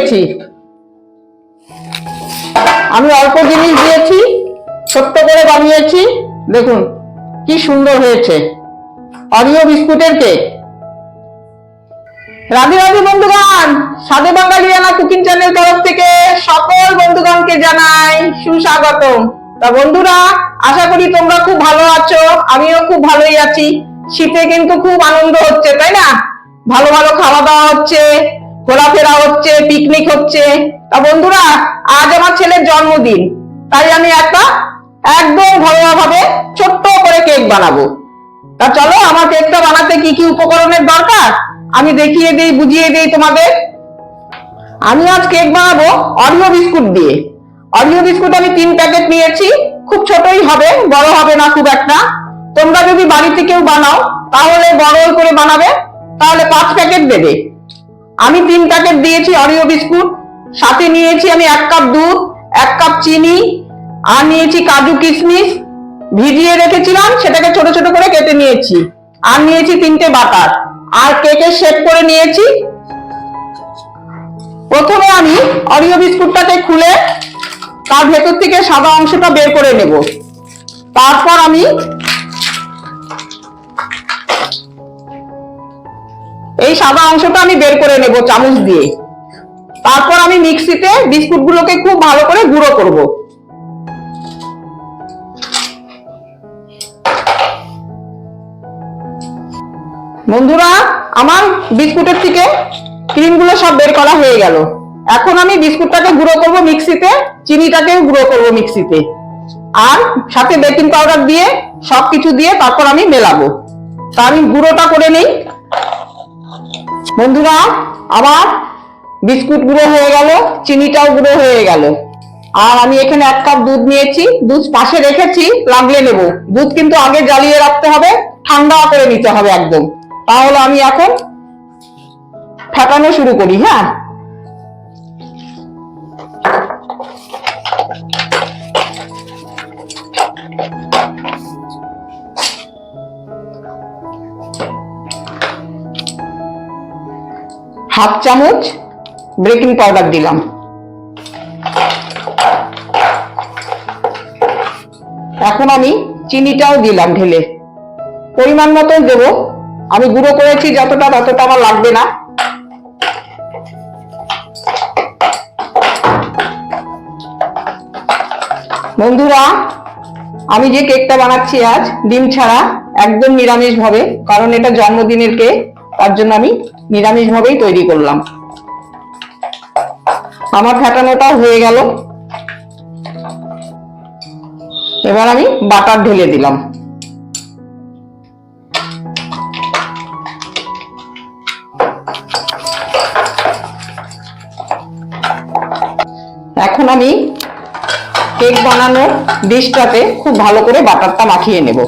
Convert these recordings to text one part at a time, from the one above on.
দিয়েছি, আমি অল্প জিনিস দিয়েছি, ছোট্ট করে বানিয়েছি। দেখুন কি সুন্দর হয়েছে, অরিও বিস্কুটের কেক। রাধে রাধে বন্ধুগণ, স্বাদে বাঙালিয়ানা কুকিং চ্যানেল তরফ থেকে সকল বন্ধুগণকে জানাই সুস্বাগতম। তা বন্ধুরা, আশা করি তোমরা খুব ভালো আছো, আমিও খুব ভালোই আছি। শীতে কিন্তু খুব আনন্দ হচ্ছে, তাই না? ভালো ভালো খাওয়া দাওয়া হচ্ছে, ঘোরাফেরা হচ্ছে, পিকনিক হচ্ছে। তা বন্ধুরা, আজ আমার ছেলের জন্মদিন, তাই আমি একটা একদম ঘরোয়া ভাবে ছোট্ট করে কেক বানাবো। তা চলো, আমার কেকটা বানাতে কি কি উপকরণের দরকার আমি দেখিয়ে দিই, বুঝিয়ে দিই তোমাদের। আমি আজ কেক বানাবো অরিও বিস্কুট দিয়ে। অরিও বিস্কুট আমি 3 প্যাকেট নিয়েছি, খুব ছোটই হবে, বড় হবে না খুব একটা। তোমরা যদি বাড়িতে কেউ বানাও তাহলে বড় করে বানাবে, তাহলে 5 প্যাকেট দেবে। আমি 3 প্যাকেট দিয়েছি অরিও বিস্কুট। সাথে নিয়েছি আমি 1 কাপ দুধ, 1 কাপ চিনি, আর নিয়েছি কাজু কিশমিশ ভিজিয়ে রেখেছিলাম, সেটাকে ছোট ছোট করে কেটে নিয়েছি। আর নিয়েছি 3টে বাটার, আর কেকের শেপ করে নিয়েছি। প্রথমে আমি অরিও বিস্কুটটাকে খুলে তার ভেতর থেকে সাদা অংশটা বের করে নেব। তারপর আমি এই সাদা অংশটা আমি বের করে নেব চামচ দিয়ে। তারপর আমি মিক্সিতে বিস্কুটগুলোকে খুব ভালো করে গুঁড়ো করব। বন্ধুরা, আমার বিস্কুটের থেকে ক্রিমগুলো সব বের করা হয়ে গেল। এখন আমি বিস্কুটটাকে গুঁড়ো করব মিক্সিতে, চিনিটাকেও গুঁড়ো করব মিক্সিতে, আর সাথে বেকিং পাউডার দিয়ে সবকিছু দিয়ে তারপর আমি মেলাবো। তা আমি গুঁড়োটা করে নেই। বন্ধুরা, আমার বিস্কুট গুঁড়ো হয়ে গেল, চিনিটাও গুঁড়ো হয়ে গেল। আর আমি এখানে 1 কাপ দুধ নিয়েছি, দুধ পাশে রেখেছি, লাগলে নেব। দুধ কিন্তু আগে জ্বালিয়ে রাখতে হবে, ঠান্ডা করে নিতে হবে একদম। তাহলে আমি এখন ফাটানো শুরু করি। হ্যাঁ, হাফ চামচ বেকিং পাউডার দিলাম। এখন আমি চিনিটাও দিলাম ঢেলে, পরিমাণ মতন দেব। আমি গুঁড়ো করেছি যতটা, ততটা আমার লাগবে না। বন্ধুরা, আমি যে কেকটা বানাচ্ছি আজ ডিম ছাড়া, একদম নিরামিষ ভাবে, কারণ এটা জন্মদিনের কেক, তার জন্য আমি নিরামিষ ভাবেই তৈরি করলাম। আমার ফেটানোটাও হয়ে গেল। এবার আমি বাটার ঢেলে দিলাম। এখন আমি কেক বানানোর ডিশটাতে খুব ভালো করে বাটারটা মাখিয়ে নেব।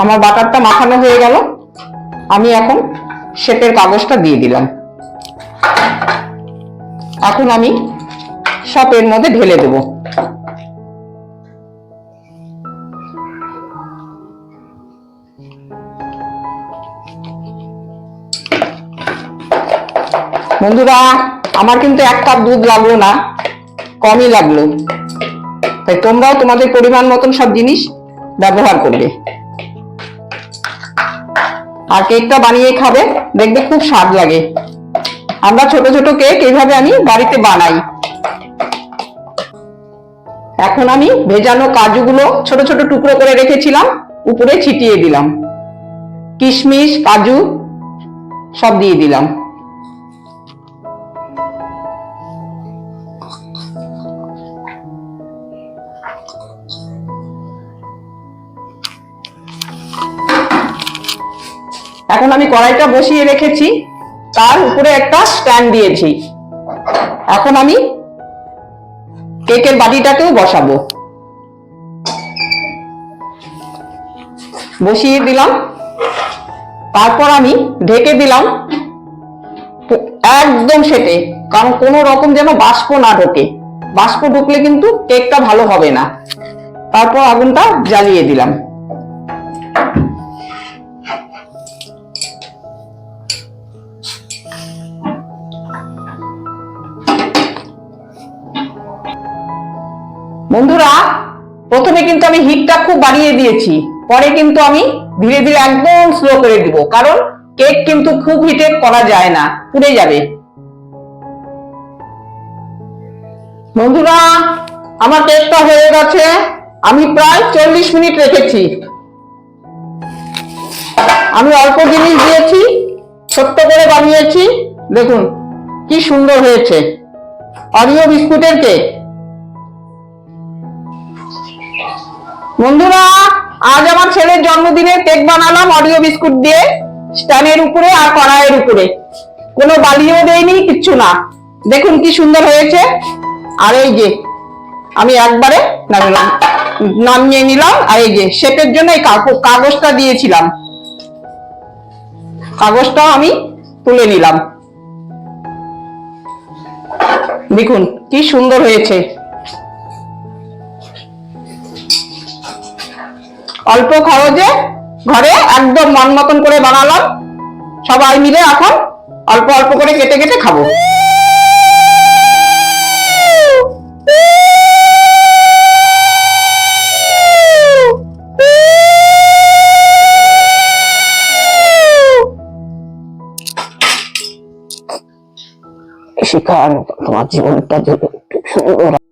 আমার বাটারটা মাখানো হয়ে গেল। আমি এখন শেপের কাগজটা দিয়ে দিলাম। এখন আমি সব এর মধ্যে ঢেলে দেব। বন্ধুরা, আমার কিন্তু 1 কাপ দুধ লাগলো না, কমই লাগলো। তাই তোমরাও তোমাদের পরিমাণ মতন সব জিনিস ব্যবহার করবে। আর কেকটা বানিয়ে খাবে, দেখবে খুব স্বাদ লাগে। আমরা ছোট ছোট কেক এইভাবে আমি বাড়িতে বানাই। এখন আমি ভেজানো কাজুগুলো ছোট ছোট টুকরো করে রেখেছিলাম, উপরে ছিটিয়ে দিলাম। কিশমিশ, কাজু সব দিয়ে দিলাম। এখন আমি কড়াইটা বসিয়ে রেখেছি, তার উপরে একটা স্ট্যান্ড দিয়েছি। এখন আমি কেকের বাটিটাকেও বসাবো। বসিয়ে দিলাম। তারপর আমি ঢেকে দিলাম একদম সেটে, কারণ কোনো রকম যেন বাষ্প না ঢোকে। বাষ্প ঢুকলে কিন্তু কেকটা ভালো হবে না। তারপর আগুনটা জ্বালিয়ে দিলাম। বন্ধুরা, প্রথমে কিন্তু আমি হিটটা খুব বাড়িয়ে দিয়েছি, পরে কিন্তু আমি ধীরে ধীরে একদম স্লো করে দিব, কারণ কেক কিন্তু খুব হিটে করা যায় না, পুড়ে যাবে। বন্ধুরা, আমার কেকটা হয়ে গেছে। আমি প্রায় 40 মিনিট রেখেছি। আমি অল্প জিনিস দিয়েছি, ছোট্ট করে বানিয়েছি। দেখুন কি সুন্দর হয়েছে, অরিও বিস্কুটের কেক। বন্ধুরা, আজ আমার ছেলের জন্মদিনে কেক বানালাম অরিও বিস্কুট দিয়ে, স্ট্যান্ডের উপরে আর কড়াইয়ের উপরে। কোনো বালিও দেয়নি, কিচ্ছু না। দেখুন কি সুন্দর হয়েছে। আর এই যে আমি একবারে নামিয়ে নিলাম। আর এই যে শেপের জন্য এই কাগজটা দিয়েছিলাম, কাগজটাও আমি তুলে নিলাম। দেখুন কি সুন্দর হয়েছে। অল্প খরচে ঘরে একদম মন মতন করে বানালাম। সবাই মিলে এখন অল্প অল্প করে কেটে কেটে খাবো। শিখার তোমার জীবনটা সুন্দর।